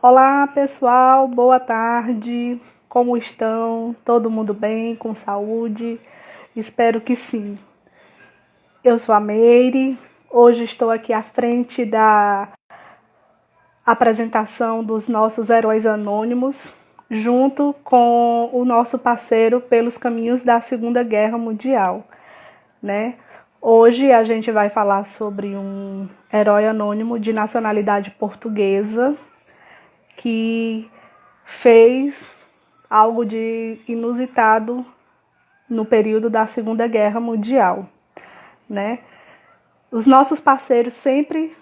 Olá, pessoal, boa tarde. Como estão? Todo mundo bem, com saúde? Espero que sim. Eu sou a Meire. Hoje estou aqui à frente da apresentação dos nossos heróis anônimos, junto com o nosso parceiro pelos caminhos da Segunda Guerra Mundial, né? Hoje a gente vai falar sobre um herói anônimo de nacionalidade portuguesa que fez algo de inusitado no período da Segunda Guerra Mundial, né? Os nossos parceiros sempre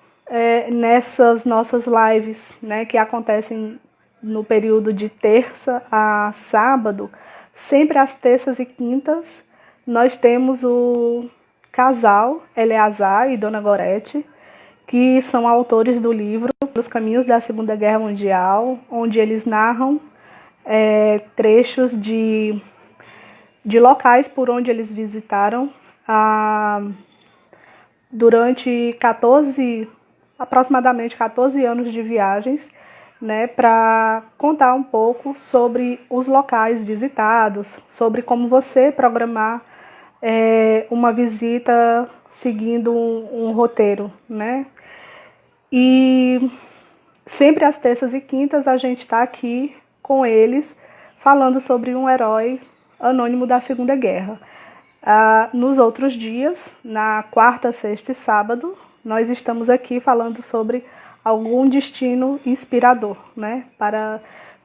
nessas nossas lives, né, que acontecem no período de terça a sábado, sempre às terças e quintas, nós temos o casal Eleazar e Dona Gorete, que são autores do livro Os Caminhos da Segunda Guerra Mundial, onde eles narram trechos de locais por onde eles visitaram durante aproximadamente 14 anos de viagens, né, para contar um pouco sobre os locais visitados, sobre como você programar uma visita seguindo um roteiro, né? E sempre às terças e quintas a gente está aqui com eles falando sobre um herói anônimo da Segunda Guerra. Nos outros dias, na quarta, sexta e sábado, nós estamos aqui falando sobre algum destino inspirador, né? Para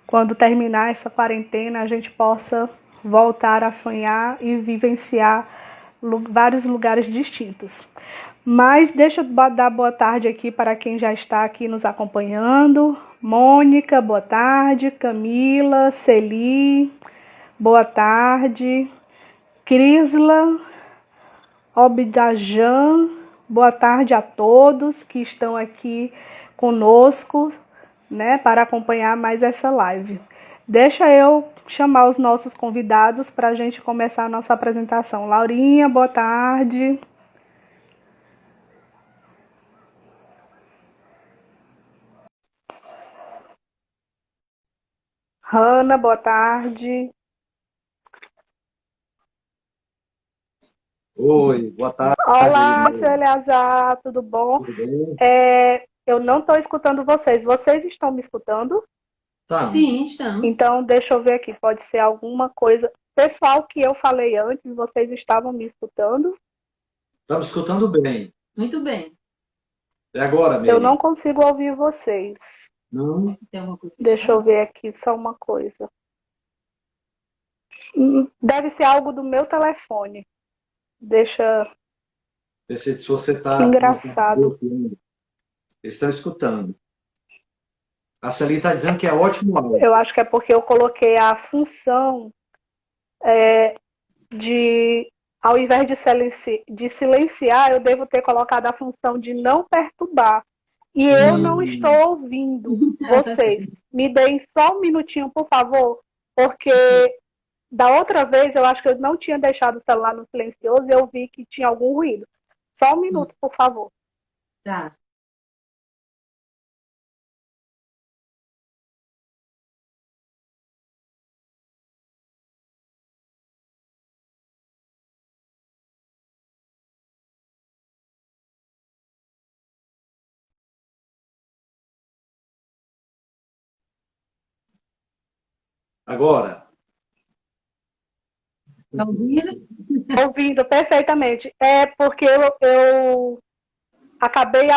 quando terminar essa quarentena a gente possa voltar a sonhar e vivenciar vários lugares distintos. Mas deixa eu dar boa tarde aqui para quem já está aqui nos acompanhando. Mônica, boa tarde. Camila, Celi, boa tarde. Crisla, Obdajan, boa tarde a todos que estão aqui conosco, né, para acompanhar mais essa live. Deixa eu chamar os nossos convidados para a gente começar a nossa apresentação. Laurinha, boa tarde. Hanna, boa tarde. Oi, boa tarde. Olá, seu Eleazar, tudo bom? Tudo bem? Eu não estou escutando vocês. Vocês estão me escutando? Tá. Sim, estamos. Então, deixa eu ver aqui. Pode ser alguma coisa. Pessoal que eu falei antes, vocês estavam me escutando? Estamos escutando bem. Muito bem. É agora, Meire? Eu não consigo ouvir vocês. Não? Tem alguma coisa? Deixa eu ver aqui só uma coisa. Deve ser algo do meu telefone. Deixa. Se você está. Que engraçado. Eles estão escutando. A Celi está dizendo que é ótimo áudio. Eu acho que é porque eu coloquei a função de, ao invés de silenciar, eu devo ter colocado a função de não perturbar. E eu não estou ouvindo vocês. Me deem só um minutinho, por favor, porque da outra vez eu acho que eu não tinha deixado o celular no silencioso e eu vi que tinha algum ruído. Só um minuto, por favor. Tá. Agora. Está ouvindo? Ouvindo perfeitamente. É porque eu acabei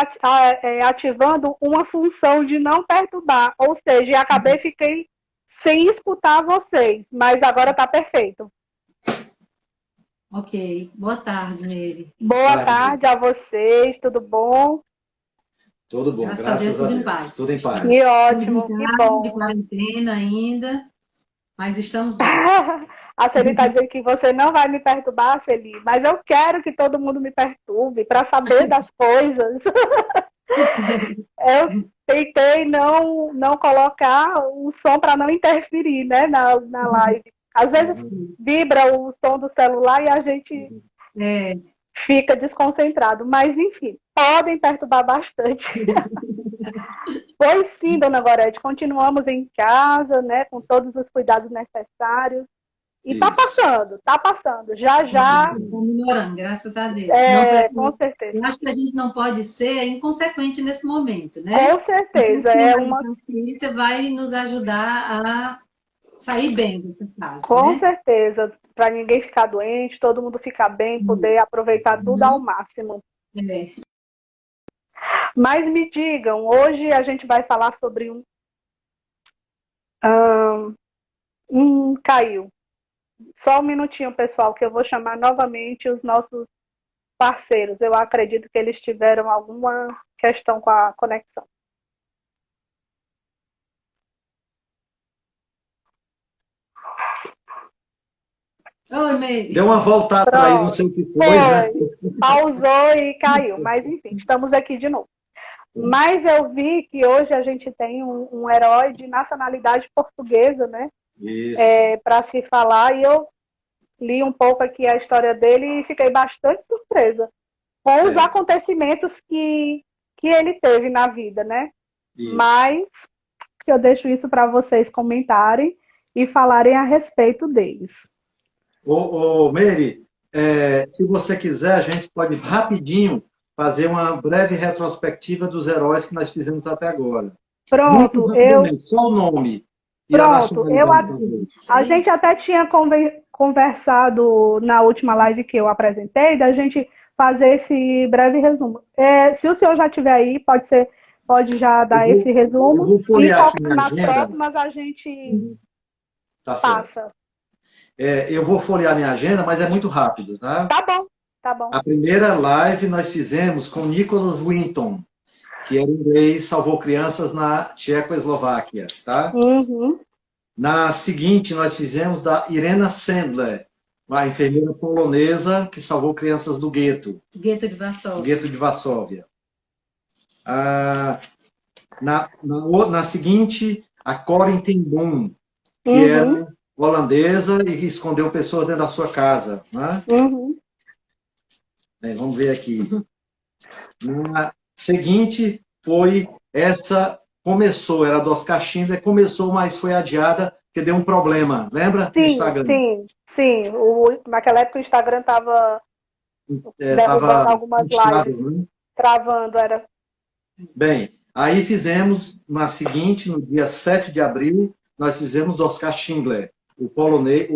ativando uma função de não perturbar, ou seja, fiquei sem escutar vocês, mas agora está perfeito. Ok. Boa tarde, Meire. Boa tarde a vocês, tudo bom? Tudo bom, Graças a Deus, tudo em paz. Tudo em paz. Que ótimo, que bom. De quarentena ainda, mas estamos bem. A Celi está dizendo que você não vai me perturbar, Celi, mas eu quero que todo mundo me perturbe para saber das coisas. Eu tentei não colocar o som para não interferir, né, na live. Às vezes vibra o som do celular e a gente fica desconcentrado. Mas, enfim, podem perturbar bastante. Pois sim, dona Gorete, continuamos em casa, né, com todos os cuidados necessários. E tá Isso. passando, tá passando. Já, já, Está melhorando, graças a Deus. Não, com certeza. eu acho que a gente não pode ser inconsequente nesse momento, né? Com certeza. A ciência vai nos ajudar a sair bem dessa fase, Com né? certeza. Para ninguém ficar doente, todo mundo ficar bem, poder aproveitar tudo ao máximo. É. Mas me digam, hoje a gente vai falar sobre caiu. Só um minutinho, pessoal, que eu vou chamar novamente os nossos parceiros. Eu acredito que eles tiveram alguma questão com a conexão. Oi, Meire. Deu uma voltada aí, não sei o que foi, né? Pausou e caiu. Mas, enfim, estamos aqui de novo. Mas eu vi que hoje a gente tem um herói de nacionalidade portuguesa, né? Isso. Para se falar, e eu li um pouco aqui a história dele e fiquei bastante surpresa com os acontecimentos que ele teve na vida, né? Isso. Mas eu deixo isso para vocês comentarem e falarem a respeito deles. Meire, se você quiser, a gente pode rapidinho fazer uma breve retrospectiva dos heróis que nós fizemos até agora. Pronto, só o nome. Pronto, a gente até tinha conversado na última live que eu apresentei, da gente fazer esse breve resumo. Se o senhor já estiver aí, pode já dar esse resumo. E nas próximas a gente passa. Eu vou folhear minha agenda, mas é muito rápido, tá? Tá bom, tá bom. A primeira live nós fizemos com Nicholas Winton, que era inglês, salvou crianças na Tchecoslováquia, tá? Uhum. Na seguinte, nós fizemos da Irena Sandler, uma enfermeira polonesa que salvou crianças do gueto. Gueto de Varsóvia. Gueto de Varsóvia. Na seguinte, a Corin ten Boom, que era holandesa e que escondeu pessoas dentro da sua casa. Né? Vamos ver aqui. Na seguinte, foi essa... Começou, era do Oscar Schindler, começou, mas foi adiada, porque deu um problema, lembra? Sim, no Instagram. Sim. Naquela época o Instagram estava derrubando algumas lives, né? Travando, era. Bem, aí fizemos, na seguinte, no dia 7 de abril, nós fizemos do Oscar Schindler, o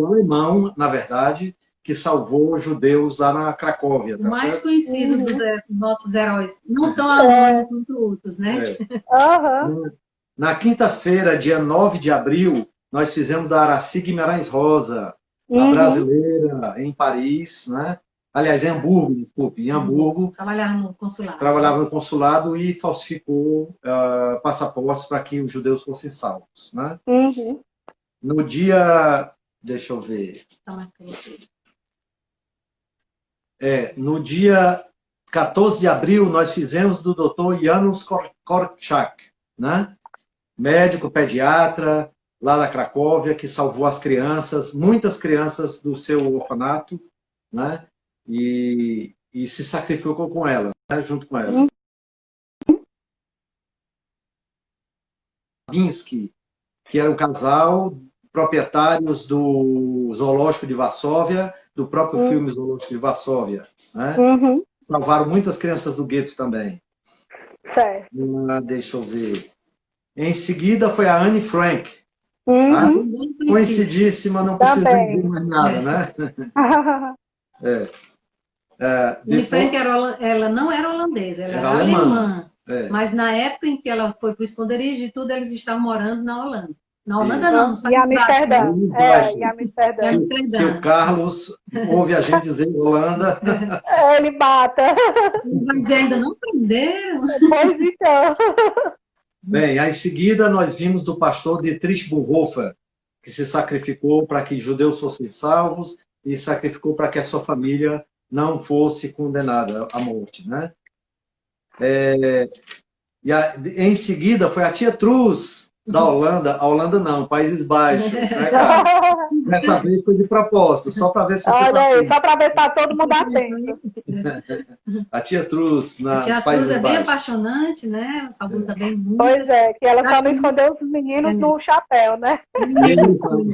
alemão, na verdade, que salvou judeus lá na Cracóvia. Tá o mais certo? conhecido dos nossos heróis. Não tão anônimos quanto outros, né? Na quinta-feira, dia 9 de abril, nós fizemos da Araci Guimarães Rosa, a brasileira, em Paris, né? Aliás, em Hamburgo, desculpe, em Hamburgo. Trabalhava no consulado e falsificou passaportes para que os judeus fossem salvos, né? No dia... Deixa eu ver... no dia 14 de abril, nós fizemos do Dr. Janusz Korczak, né? Médico, pediatra, lá da Cracóvia, que salvou as crianças, muitas crianças do seu orfanato, né? E se sacrificou com ela, né? Junto com ela. Binsky, que era o casal, proprietários do Zoológico de Varsóvia, do próprio filme Zoológico de Varsóvia, né? Salvaram muitas crianças do gueto também. Certo. Deixa eu ver. Em seguida foi a Anne Frank. Tá? Conhecidíssima, não precisa dizer mais nada, né? Anne Frank ela não era holandesa, ela era alemã. Mas na época em que ela foi para o esconderijo e tudo, eles estavam morando na Holanda. Na Holanda não, nos Países Baixos. Em Amsterdã. Se o Carlos ouve a gente dizer Holanda... Ele mata. Mas ainda não prenderam. Pois então. Bem, aí em seguida nós vimos do pastor Dietrich Bonhoeffer, que se sacrificou para que judeus fossem salvos e sacrificou para que a sua família não fosse condenada à morte, né? Em seguida foi a tia Truz, da Holanda. A Holanda não, Países Baixos, né, cara? Dessa vez foi de propósito, só para ver se você Olha aí, só para ver se está todo mundo atento. A tia Truz, A tia Truz é bem apaixonante, né? Ela salvou também muito. Pois é, que ela só não escondeu os meninos no chapéu, né?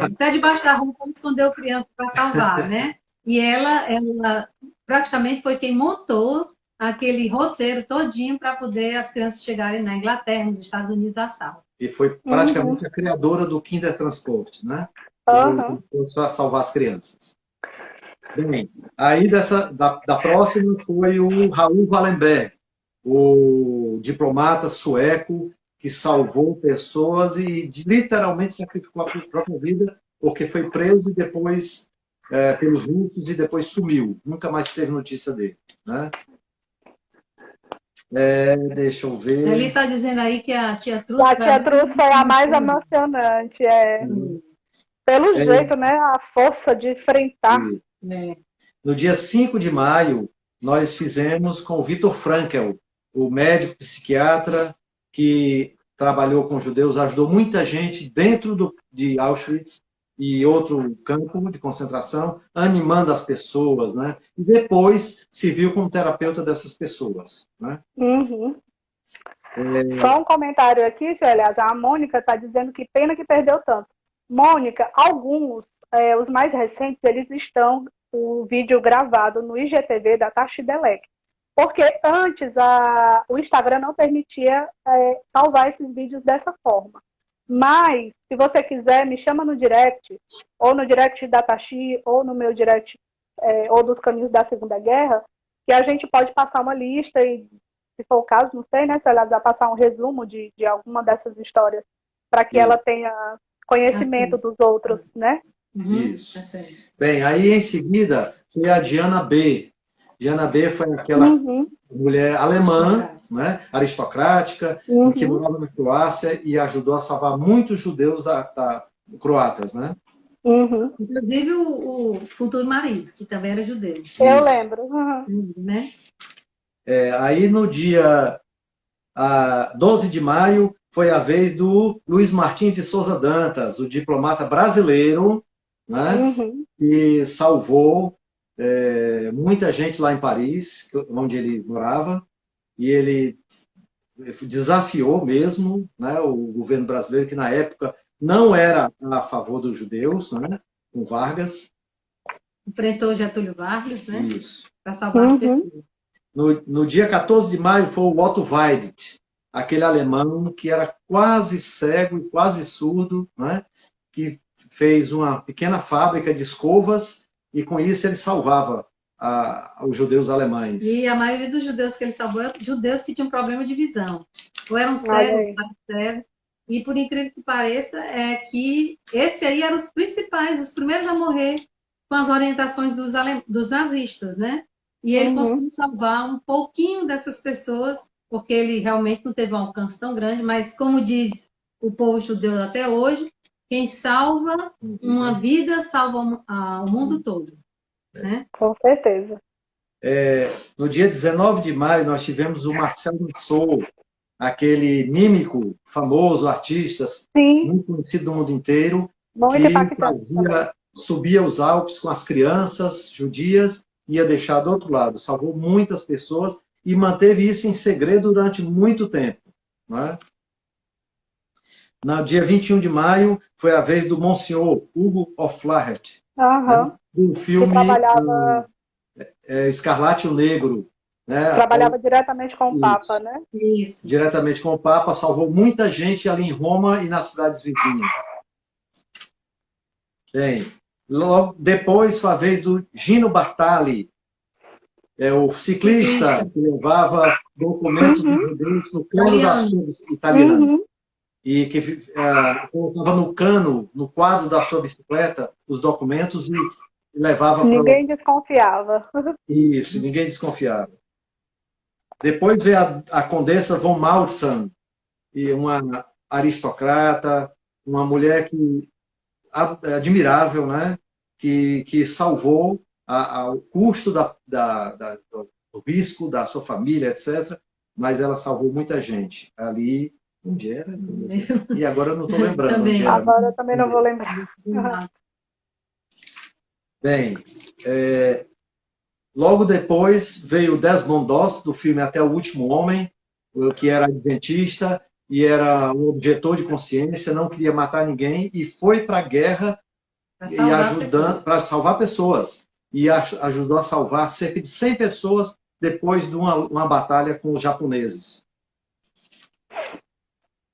Até debaixo da roupa ela escondeu criança para salvar, né? E ela praticamente foi quem montou aquele roteiro todinho para poder as crianças chegarem na Inglaterra, nos Estados Unidos, a salvo. E foi praticamente a criadora do Kindertransport, né? Para salvar as crianças. Bem, aí da próxima foi o Raoul Wallenberg, o diplomata sueco que salvou pessoas e literalmente sacrificou a própria vida, porque foi preso e depois pelos russos e depois sumiu. Nunca mais teve notícia dele, né? Deixa eu ver. Ele está dizendo aí que a tia Truz... A tia Truz foi a mais emocionante, Pelo jeito, né? A força de enfrentar. No dia 5 de maio, nós fizemos com o Viktor Frankl, o médico psiquiatra que trabalhou com judeus, ajudou muita gente dentro de Auschwitz e outro campo de concentração, animando as pessoas, né? E depois se viu como terapeuta dessas pessoas, né? Só um comentário aqui, senhor Elias. A Mônica está dizendo que pena que perdeu tanto. Mônica, alguns, os mais recentes, eles estão o vídeo gravado no IGTV da Tashi Delek. Porque antes o Instagram não permitia salvar esses vídeos dessa forma. Mas, se você quiser, me chama no direct, ou no direct da Tashi, ou no meu direct, ou dos Caminhos da Segunda Guerra, que a gente pode passar uma lista e, se for o caso, não sei, né, se ela vai passar um resumo de alguma dessas histórias, para que ela tenha conhecimento dos outros, né? Isso. Bem, aí em seguida foi a Diana B. Diana B foi aquela mulher alemã, né, aristocrática, que morava na Croácia e ajudou a salvar muitos judeus croatas, né? Inclusive o futuro marido, que também era judeu. Eu lembro. Né? Aí no dia 12 de maio foi a vez do Luiz Martins de Souza Dantas, o diplomata brasileiro, né, que salvou muita gente lá em Paris, onde ele morava, e ele desafiou mesmo, né, o governo brasileiro, que na época não era a favor dos judeus, né, com Vargas. Enfrentou Getúlio Vargas, né? Isso. Para salvar as pessoas. No dia 14 de maio foi o Otto Weidt, aquele alemão que era quase cego e quase surdo, né, que fez uma pequena fábrica de escovas e com isso ele salvava os judeus alemães. E a maioria dos judeus que ele salvou eram judeus que tinham problema de visão. Ou eram cegos, ou eram cegos. E por incrível que pareça, é que esse aí eram os principais, os primeiros a morrer com as orientações dos nazistas, né? E ele conseguiu salvar um pouquinho dessas pessoas, porque ele realmente não teve um alcance tão grande, mas como diz o povo judeu até hoje, quem salva uma vida salva o mundo todo. Né? Com certeza. No dia 19 de maio, nós tivemos o Marcel Marceau, aquele mímico famoso, artista, muito conhecido no mundo inteiro, que subia os Alpes com as crianças judias, ia deixar do outro lado. Salvou muitas pessoas e manteve isso em segredo durante muito tempo. Né? No dia 21 de maio, foi a vez do Monsenhor Hugo Auflahert, né? Do filme Escarlate o Negro. Né? Trabalhava diretamente com o Papa, né? Isso. Diretamente com o Papa, salvou muita gente ali em Roma e nas cidades vizinhas. Bem, logo depois foi a vez do Gino Bartali, o ciclista que levava documentos dos judeus no cano da sua italiana. E que colocava no cano, no quadro da sua bicicleta, os documentos e levava para... Ninguém desconfiava. Isso, ninguém desconfiava. Depois veio a condessa von Maltzan, e uma aristocrata, uma mulher admirável, né? que salvou o custo do risco da sua família, etc. Mas ela salvou muita gente. Ali, onde era? E agora eu não estou lembrando onde era. Agora eu também não vou lembrar. Bem, logo depois veio Desmond Doss, do filme Até o Último Homem, que era adventista e era um objetor de consciência, não queria matar ninguém e foi para a guerra e ajudando para salvar pessoas. E ajudou a salvar cerca de 100 pessoas depois de uma batalha com os japoneses.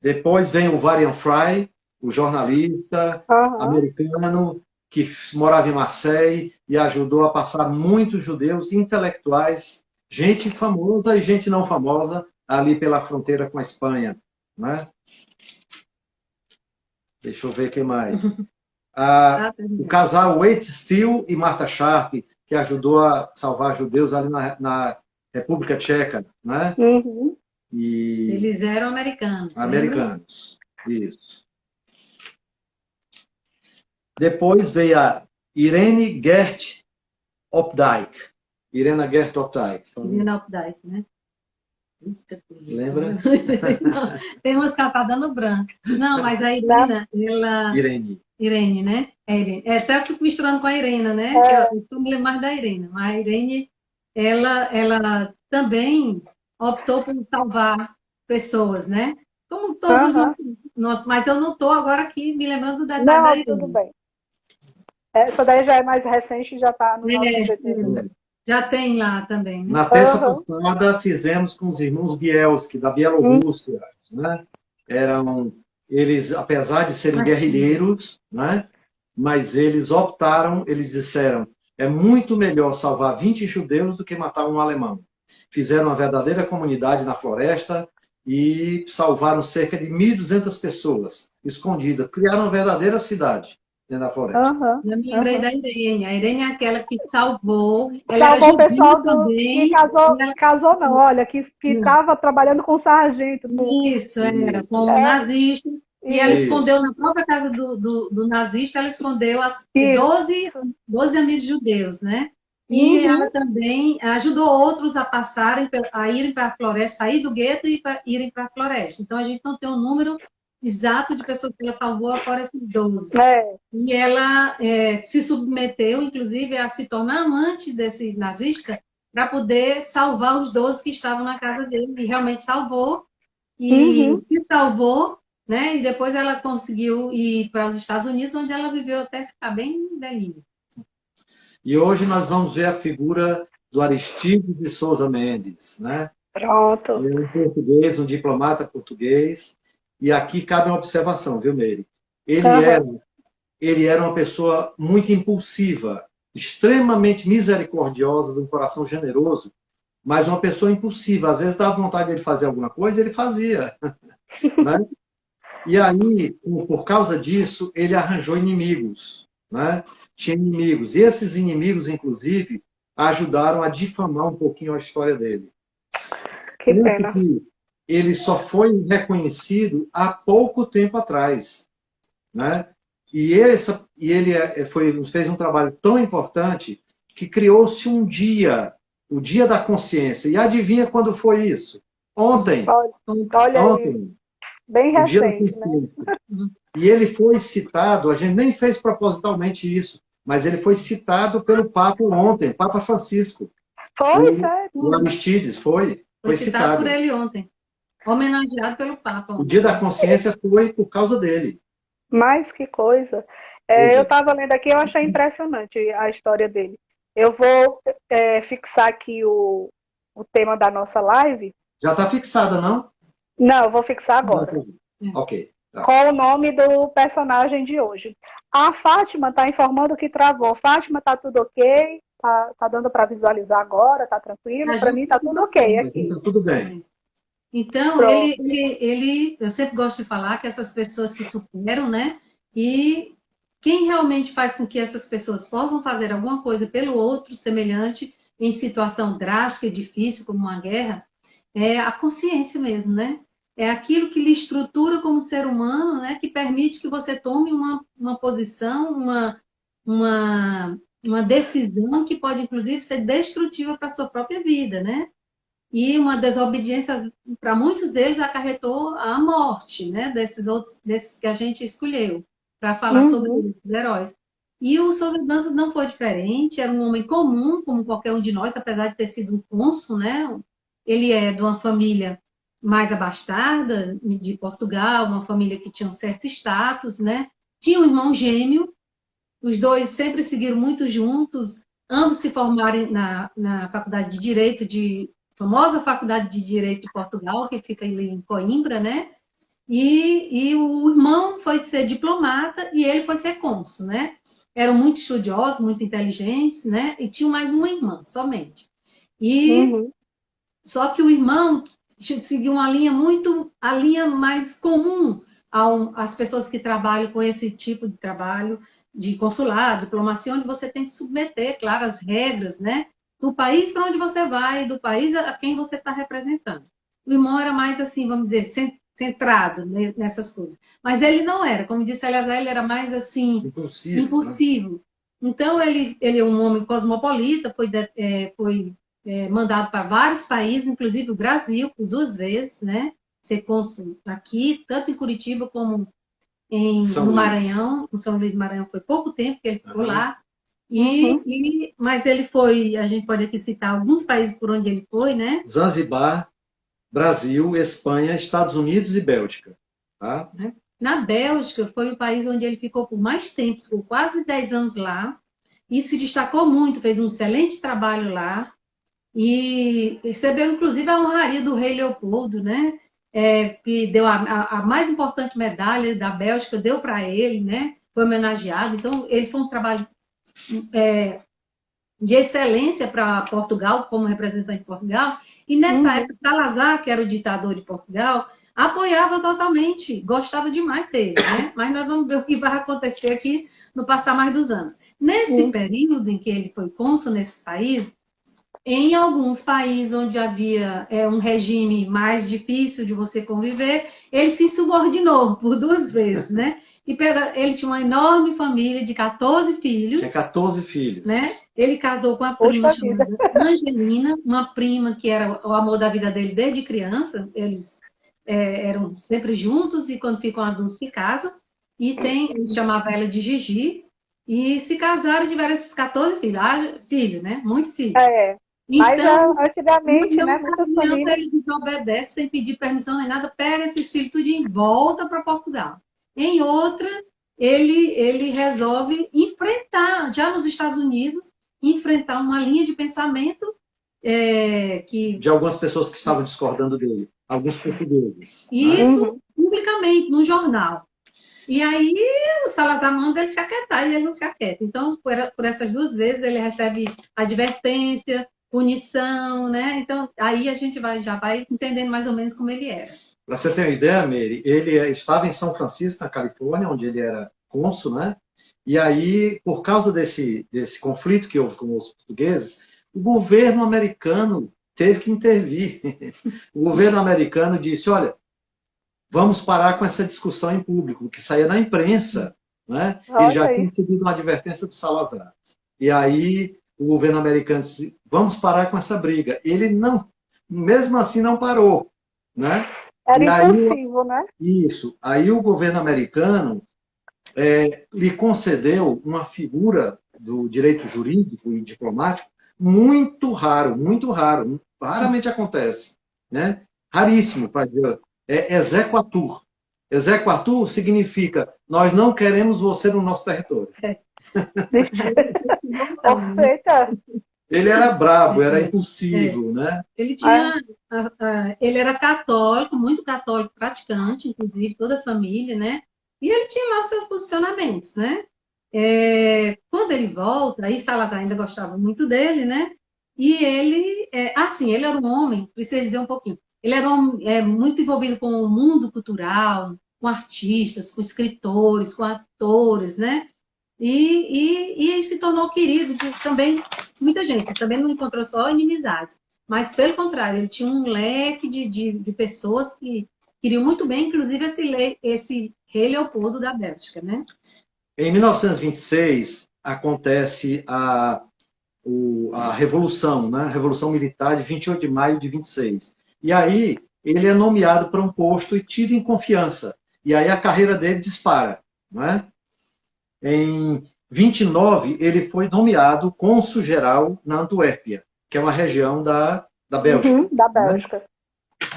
Depois vem o Varian Fry, o jornalista americano que morava em Marseille e ajudou a passar muitos judeus intelectuais, gente famosa e gente não famosa, ali pela fronteira com a Espanha. Né? Deixa eu ver o que mais. O casal Waite Steele e Martha Sharp, que ajudou a salvar judeus ali na República Tcheca. Né? E... Eles eram americanos. Americanos, isso. Depois veio a Irene Gert Opdijk. Irena Gert Opdijk. Irena Opdijk, né? Lembra? Não, tem umas que ela tá dando branca. Não, mas a Irena, ela... Irene, né? Até eu fico misturando com a Irena, né? Eu estou me lembrando mais da Irena. Mas a Irene, ela também optou por salvar pessoas, né? Como todos nós, mas eu não estou agora aqui me lembrando da detalhe da Irene. Tudo bem. Essa daí já é mais recente e já está no nosso GT. Já tem lá também. Né? Na terça passada fizemos com os irmãos Bielski, da Bielorrússia. Né? Eles, apesar de serem guerrilheiros, né? Mas eles optaram, eles disseram, é muito melhor salvar 20 judeus do que matar um alemão. Fizeram uma verdadeira comunidade na floresta e salvaram cerca de 1.200 pessoas escondidas. Criaram uma verdadeira cidade dentro da floresta. Eu me lembrei da Irene. A Irene é aquela que salvou. Salvou o pessoal que casou não, olha, que estava trabalhando com sargento. Isso, era, com o nazista. E ela escondeu na própria casa do nazista, ela escondeu as 12 amigos judeus, né? E ela também ajudou outros a irem para a floresta, sair do gueto e irem para a floresta. Então, a gente não tem um número exato de pessoas que ela salvou, fora esses 12. E ela se submeteu, inclusive, a se tornar amante desse nazista para poder salvar os 12 que estavam na casa dele. E realmente salvou. E se salvou, né? E depois ela conseguiu ir para os Estados Unidos, onde ela viveu até ficar bem velhinha. E hoje nós vamos ver a figura do Aristides de Souza Mendes, né? Pronto. Ele é um português, um diplomata português. E aqui cabe uma observação, viu, Meire? Ele era uma pessoa muito impulsiva, extremamente misericordiosa, de um coração generoso, mas uma pessoa impulsiva. Às vezes dava vontade de fazer alguma coisa, ele fazia. Né? E aí, por causa disso, ele arranjou inimigos. Né? Tinha inimigos. E esses inimigos, inclusive, ajudaram a difamar um pouquinho a história dele. Que pena. Ele só foi reconhecido há pouco tempo atrás. Né? E ele fez um trabalho tão importante que criou-se um dia, o Dia da Consciência. E adivinha quando foi isso? Ontem. Olha ontem. Aí. Bem recente, né? E ele foi citado, a gente nem fez propositalmente isso, mas ele foi citado pelo Papa ontem, Papa Francisco. Foi, sério? O Aristides, foi citado por ele ontem. Homenageado pelo Papa. O Dia da Consciência foi por causa dele. Mas que coisa. Eu estava lendo aqui, eu achei impressionante a história dele. Eu vou fixar aqui o tema da nossa live. Já está fixada, não? Não, eu vou fixar agora. Ok. Tá. Com o nome do personagem de hoje. A Fátima está informando que travou. Fátima, está tudo ok? Tá dando para visualizar agora? Está tranquilo? Para mim está tudo ok aqui. Está tudo bem. Então, eu sempre gosto de falar que essas pessoas se superam, né? E quem realmente faz com que essas pessoas possam fazer alguma coisa pelo outro semelhante em situação drástica e difícil, como uma guerra, é a consciência mesmo, né? É aquilo que lhe estrutura como ser humano, né? Que permite que você tome uma posição, uma decisão que pode, inclusive, ser destrutiva para a sua própria vida, né? E uma desobediência, para muitos deles, acarretou a morte, né? Desses que a gente escolheu para falar sobre os heróis. E o Souza Dantas não foi diferente, era um homem comum, como qualquer um de nós, apesar de ter sido um cônsul, né? Ele é de uma família mais abastada, de Portugal, uma família que tinha um certo status, né? Tinha um irmão gêmeo, os dois sempre seguiram muito juntos, ambos se formaram na Faculdade de Direito, famosa Faculdade de Direito de Portugal, que fica ali em Coimbra, né? E o irmão foi ser diplomata e ele foi ser cônsul, né? Eram muito estudiosos, muito inteligentes, né? E tinham mais uma irmã, somente. E Uhum. só que o irmão seguiu uma linha a linha mais comum às pessoas que trabalham com esse tipo de trabalho de consulado, diplomacia, onde você tem que submeter, claro, as regras, né? Do país para onde você vai, do país a quem você está representando. O irmão era mais assim, vamos dizer, centrado nessas coisas. Mas ele não era, como disse a Eleazar, ele era mais assim, Impulsivo, né? impulsivo. Então, ele é um homem cosmopolita, foi mandado para vários países, inclusive o Brasil, por 2 vezes, né? Ser cônsul aqui, tanto em Curitiba como São no Luís. Maranhão. No São Luís do Maranhão foi pouco tempo que ele ficou Aham. lá. Uhum. Mas ele foi, a gente pode aqui citar alguns países por onde ele foi, né? Zanzibar, Brasil, Espanha, Estados Unidos e Bélgica. Tá? Na Bélgica foi o país onde ele ficou por mais tempo, ficou quase 10 anos lá, e se destacou muito, fez um excelente trabalho lá. E recebeu, inclusive, a honraria do rei Leopoldo, né? Que deu a mais importante medalha da Bélgica, deu para ele, né? Foi homenageado. Então, ele foi um trabalho de excelência para Portugal, como representante de Portugal. E nessa Uhum. época, Salazar, que era o ditador de Portugal, apoiava totalmente, gostava demais dele, né? Mas nós vamos ver o que vai acontecer aqui no passar mais dos anos. Nesse Uhum. período em que ele foi cônsul nesses países, em alguns países onde havia um regime mais difícil de você conviver, ele se subordinou por 2 vezes, né? Ele tinha uma enorme família de 14 Tinha filhos, 14 filhos. né? Ele casou com uma prima Poxa vida. chamada Angelina, uma prima que era o amor da vida dele desde criança. Eles eram sempre juntos e quando ficam adultos se casam. Ele chamava ela de Gigi, e se casaram e tiveram esses 14 filhos. Filho, né? Muito filho. É. Mas Então, antigamente, não né, muitas adianta, famílias. ele desobedece sem pedir permissão nem nada, pega esses filhos tudo e volta para Portugal. Em outra, ele resolve enfrentar, já nos Estados Unidos, enfrentar uma linha de pensamento que De algumas pessoas que estavam discordando dele. Alguns portugueses. Né? isso Uhum. publicamente, no jornal. E aí o Salazar manda ele se aquietar e ele não se aquieta. Então, por essas 2 vezes, ele recebe advertência, punição, né? Então, aí a gente já vai entendendo mais ou menos como ele era. Para você ter uma ideia, Mary, ele estava em São Francisco, na Califórnia, onde ele era cônsul, né? E aí, por causa desse conflito que houve com os portugueses, o governo americano teve que intervir. O governo americano disse: olha, vamos parar com essa discussão em público, que saía na imprensa, né? Ele Olha já aí. tinha recebido uma advertência do Salazar. E aí o governo americano disse: vamos parar com essa briga. Ele não, mesmo assim, não parou, né? Era E aí impulsivo, né? isso, aí o governo americano lhe concedeu uma figura do direito jurídico e diplomático muito raro, raramente acontece, né? Raríssimo, para dizer, exequatur. Exequatur significa nós não queremos você no nosso território. Perfeita. Ele era brabo, era É, é. impulsivo, né? Ele É. tinha, ele era católico, muito católico praticante, inclusive toda a família, né? E ele tinha lá os seus posicionamentos, né? Quando ele volta, aí Salazar ainda gostava muito dele, né? E ele, assim, ele era um homem, precisa dizer um pouquinho, ele era um homem muito envolvido com o mundo cultural, com artistas, com escritores, com atores, né? E se tornou querido também muita gente. Também não encontrou só inimizades, mas pelo contrário, ele tinha um leque de pessoas que queriam muito bem, inclusive esse rei Leopoldo da Bélgica, né? Em 1926 acontece a Revolução, né? A Revolução Militar de 28 de maio de 26. E aí ele é nomeado para um posto e tido em confiança. E aí a carreira dele dispara. Não é? Em 29, ele foi nomeado cônsul-geral na Antuérpia, que é uma região da Bélgica. Da Né? Bélgica.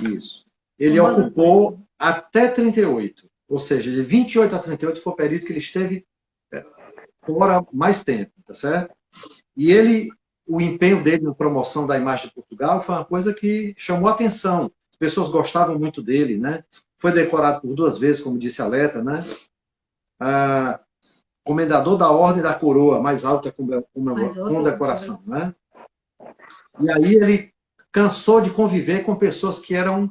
Isso. Ele ocupou até 38, ou seja, de 28 a 38 foi o período que ele esteve fora mais tempo, tá certo? E o empenho dele na promoção da imagem de Portugal foi uma coisa que chamou a atenção. As pessoas gostavam muito dele, né? Foi decorado por 2 vezes, como disse a Leta, né? Comendador da Ordem da Coroa, mais alta condecoração, né? E aí ele cansou de conviver com pessoas que eram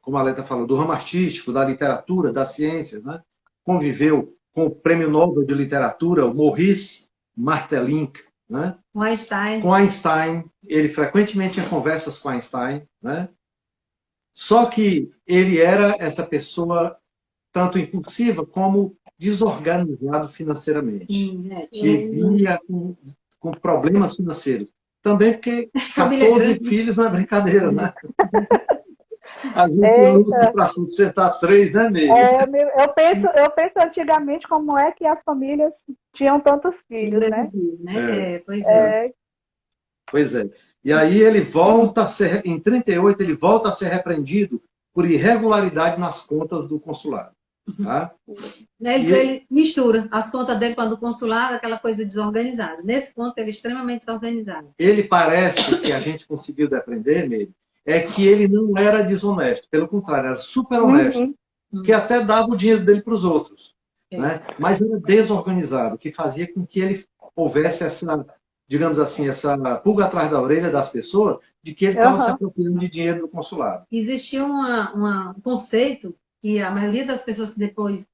como a Leta falou, do ramo artístico, da literatura, das ciências, né? Conviveu com o Prêmio Nobel de Literatura, o Maurice Maeterlinck, né? Com Einstein. Ele frequentemente tinha conversas com Einstein, né? Só que ele era essa pessoa tanto impulsiva como desorganizado financeiramente. Vivia com problemas financeiros. Também porque 14 filhos não é brincadeira, né? A gente luta para sustentar 3, né, Meire? Eu penso antigamente como é que as famílias tinham tantos filhos, né? Pois é. E aí ele volta a ser, em 38, ele volta a ser repreendido por irregularidade nas contas do consulado. Tá? Ele mistura as contas dele com a do consulado, aquela coisa desorganizada. Nesse ponto, ele é extremamente desorganizado. Ele parece que a gente conseguiu depreender nele, é que ele não era desonesto, pelo contrário, era super honesto, que até dava o dinheiro dele para os outros. Né? Mas era desorganizado, que fazia com que ele houvesse essa, digamos assim, essa pulga atrás da orelha das pessoas, de que ele estava se apropriando de dinheiro do consulado. Existia um conceito que a maioria das pessoas que depois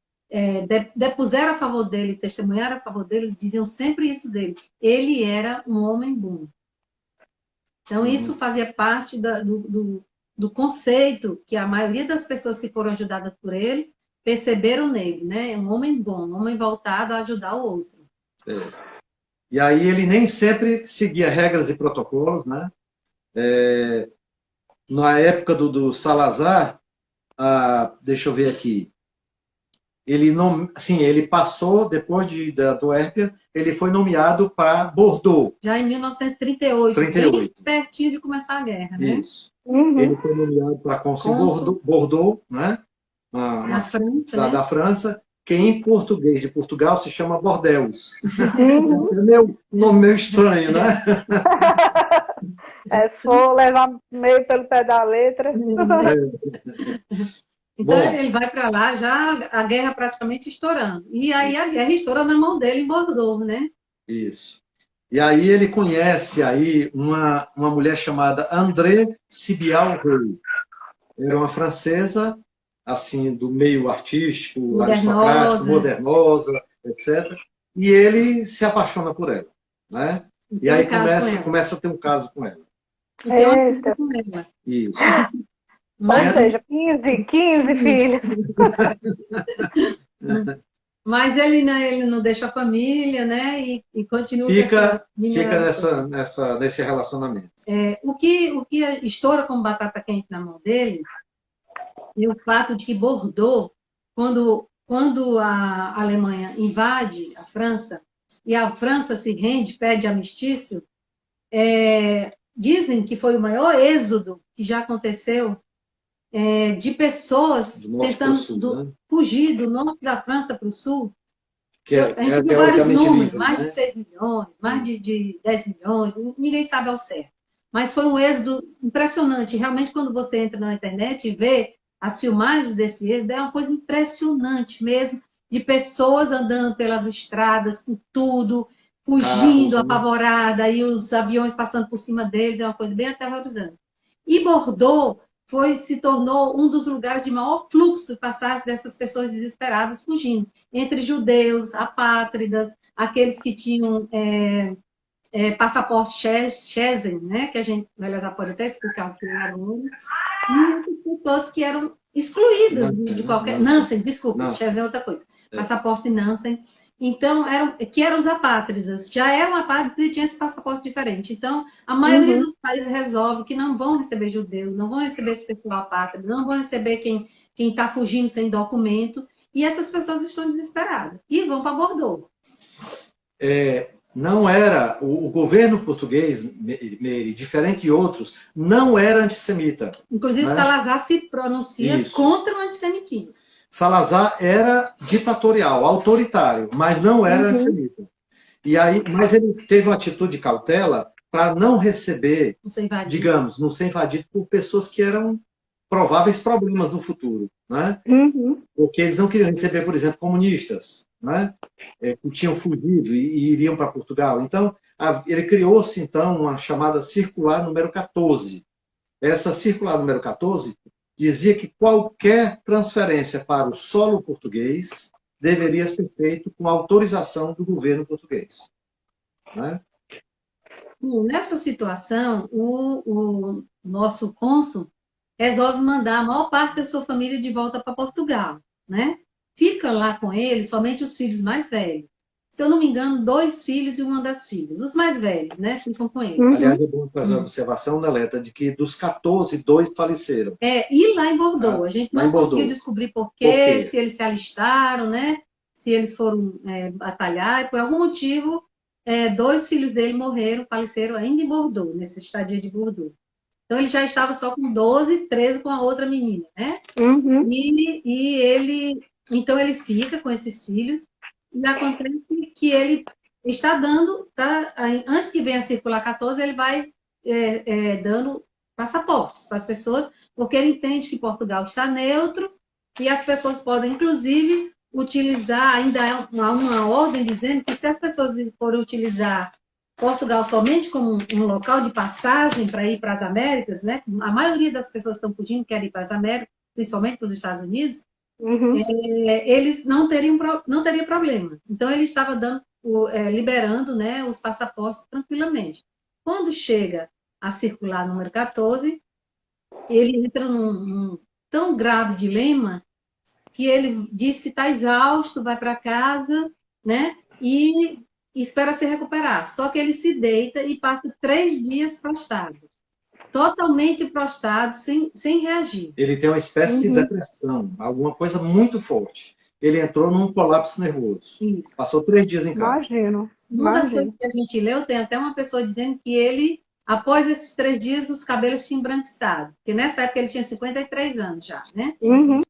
depuseram a favor dele, testemunharam a favor dele, diziam sempre isso dele. Ele era um homem bom. Então, isso fazia parte do conceito que a maioria das pessoas que foram ajudadas por ele perceberam nele, né? Um homem bom, um homem voltado a ajudar o outro. E aí ele nem sempre seguia regras e protocolos, né? Na época do Salazar, deixa eu ver aqui, ele passou, depois da Antuérpia, ele foi nomeado para Bordeaux. Já em 1938, bem pertinho de começar a guerra, né? Isso. Ele foi nomeado para cônsul Bordeaux, né? Na França, da França, que em português de Portugal se chama Bordeaux. É nome meio estranho, né? Se for levar meio pelo pé da letra. Então, ele vai para lá, já a guerra praticamente estourando. E aí a guerra estoura na mão dele em Bordeaux, né? Isso. E aí ele conhece aí uma mulher chamada André Sibial-Rey. Era uma francesa, assim, do meio artístico, aristocrático, modernosa, etc. E ele se apaixona por ela, né? E aí começa a ter um caso com ela. Então, com ela. Isso. Ou seja, 15 filhos. Mas ele não deixa a família, né? E continua... Fica nesse relacionamento. O que estoura como batata quente na mão dele é o fato de que Bordeaux, quando a Alemanha invade a França, e a França se rende, pede armistício, dizem que foi o maior êxodo que já aconteceu de pessoas tentando fugir do norte da França para o sul. A gente viu vários números, mais de 6 milhões, mais de 10 milhões, ninguém sabe ao certo. Mas foi um êxodo impressionante. Realmente, quando você entra na internet e vê as filmagens desse êxodo, é uma coisa impressionante mesmo, de pessoas andando pelas estradas com tudo, fugindo, apavorada, e os aviões passando por cima deles, é uma coisa bem aterrorizante. E Bordeaux se tornou um dos lugares de maior fluxo de passagem dessas pessoas desesperadas fugindo, entre judeus, apátridas, aqueles que tinham passaporte Schengen, né, que a gente, Eliezer pode até explicar o que era e outras pessoas que eram excluídas de qualquer... Nansen, desculpa, Schengen é outra coisa. Passaporte Nansen. Então, eram os apátridas. Já eram apátridas e tinham esse passaporte diferente. Então, a maioria dos países resolve que não vão receber judeus, não vão receber esse pessoal apátrida, não vão receber quem está fugindo sem documento. E essas pessoas estão desesperadas. E vão para Bordeaux. não era, o governo português, Meire, diferente de outros, não era antissemita. Inclusive, né? Salazar se pronuncia Isso. contra o antissemitismo. Salazar era ditatorial, autoritário, mas não era antissemita. E aí, mas ele teve uma atitude de cautela para não receber, digamos, não ser invadido por pessoas que eram prováveis problemas no futuro, né? Porque eles não queriam receber, por exemplo, comunistas, né? Que tinham fugido e iriam para Portugal. Então, ele criou-se, então, uma chamada circular número 14. Essa circular número 14 dizia que qualquer transferência para o solo português deveria ser feito com autorização do governo português. Né? Nessa situação, o nosso cônsul resolve mandar a maior parte da sua família de volta para Portugal, né? Fica lá com ele somente os filhos mais velhos. Se eu não me engano, 2 filhos e uma das filhas. Os mais velhos, né? Ficam com ele. Aliás, é bom fazer a observação, Neleta, de que dos 14, 2 faleceram. E lá em Bordeaux. A gente não conseguiu descobrir por quê, se eles se alistaram, né? Se eles foram batalhar, e por algum motivo, 2 filhos dele morreram, faleceram ainda em Bordeaux, nessa estadia de Bordeaux. Então, ele já estava só com 12, 13 com a outra menina, né? Então, ele fica com esses filhos, e acontece que ele está dando, antes que venha a circular 14, ele vai dando passaportes para as pessoas, porque ele entende que Portugal está neutro e as pessoas podem, inclusive, utilizar, ainda há uma ordem dizendo que se as pessoas forem utilizar Portugal somente como um local de passagem para ir para as Américas, né? A maioria das pessoas que estão fugindo querem ir para as Américas, principalmente para os Estados Unidos, eles não teriam problema. Então, ele estava liberando, né, os passaportes tranquilamente. Quando chega a circular número 14, ele entra num tão grave dilema que ele diz que está exausto, vai para casa, né, e espera se recuperar. Só que ele se deita e passa 3 dias prostrado. Totalmente prostrado, sem reagir. Ele tem uma espécie de depressão, alguma coisa muito forte. Ele entrou num colapso nervoso. Isso. Passou 3 dias em casa. Uma das coisas que a gente leu, tem até uma pessoa dizendo que ele, após esses 3 dias, os cabelos tinham embranquiçado. Porque nessa época ele tinha 53 anos já, né?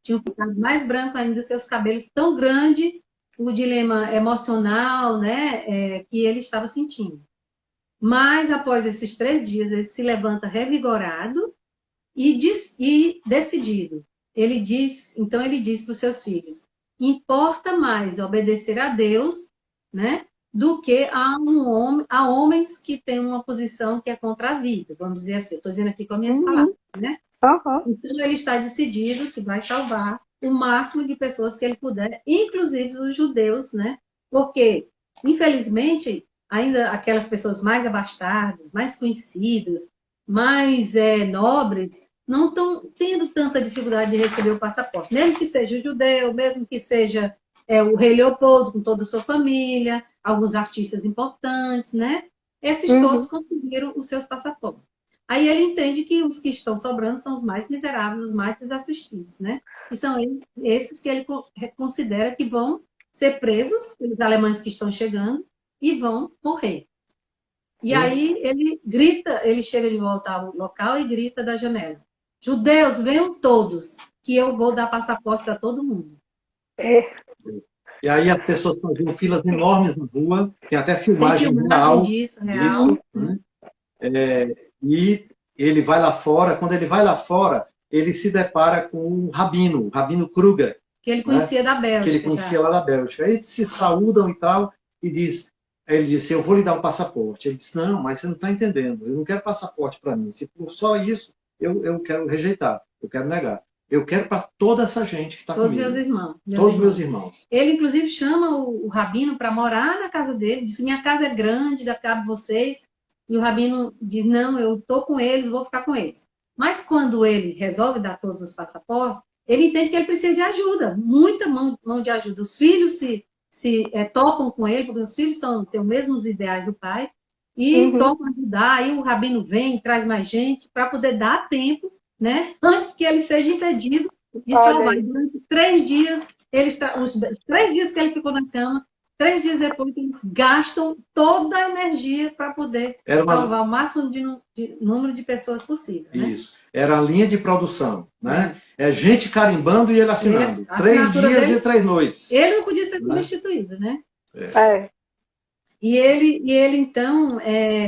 Tinha ficado mais branco ainda, seus cabelos tão grandes, o dilema emocional, né, que ele estava sentindo. Mas, após esses 3 dias, ele se levanta revigorado e decidido. Então, ele diz para os seus filhos, importa mais obedecer a Deus, né, do que a homens que têm uma posição que é contra a vida, vamos dizer assim. Estou dizendo aqui com as minhas palavras, né? Então, ele está decidido que vai salvar o máximo de pessoas que ele puder, inclusive os judeus, né? Porque, infelizmente, ainda aquelas pessoas mais abastadas, mais conhecidas, mais nobres, não estão tendo tanta dificuldade de receber o passaporte. Mesmo que seja o judeu, mesmo que seja o rei Leopoldo com toda a sua família, alguns artistas importantes, né? Esses todos conseguiram os seus passaportes. Aí ele entende que os que estão sobrando são os mais miseráveis, os mais desassistidos, né? E são esses que ele considera que vão ser presos pelos alemães que estão chegando e vão morrer. E aí ele grita, ele chega de volta ao local e grita da janela: judeus, venham todos, que eu vou dar passaportes a todo mundo. E aí as pessoas faziam filas enormes na rua, tem até filmagem real disso, né? E ele vai lá fora, quando ele vai lá fora, ele se depara com o Rabino Kruger. Que ele conhecia da Bélgica. Que ele conhecia lá da Bélgica. Aí eles se saúdam e tal, e ele disse, eu vou lhe dar um passaporte. Ele disse, não, mas você não está entendendo, eu não quero passaporte para mim. Se for só isso, eu quero rejeitar, eu quero negar. Eu quero para toda essa gente que está comigo. Todos meus irmãos. Todos meus irmãos. Ele, inclusive, chama o Rabino para morar na casa dele. Disse, minha casa é grande, dá cabo vocês. E o Rabino diz, não, eu estou com eles, vou ficar com eles. Mas quando ele resolve dar todos os passaportes, ele entende que ele precisa de ajuda, muita mão de ajuda. Os filhos se topam com ele, porque os filhos têm os mesmos ideais do pai, e topam ajudar. Aí o Rabino vem, traz mais gente, para poder dar tempo, né, antes que ele seja impedido de salvar. Durante 3 dias, os 3 dias que ele ficou na cama, 3 dias depois, eles gastam toda a energia para poder salvar o máximo de número de pessoas possível. Né? Isso. Era a linha de produção. Né? É gente carimbando e ele assinando. 3 dias e 3 noites. Ele não podia ser substituído, né? E ele então,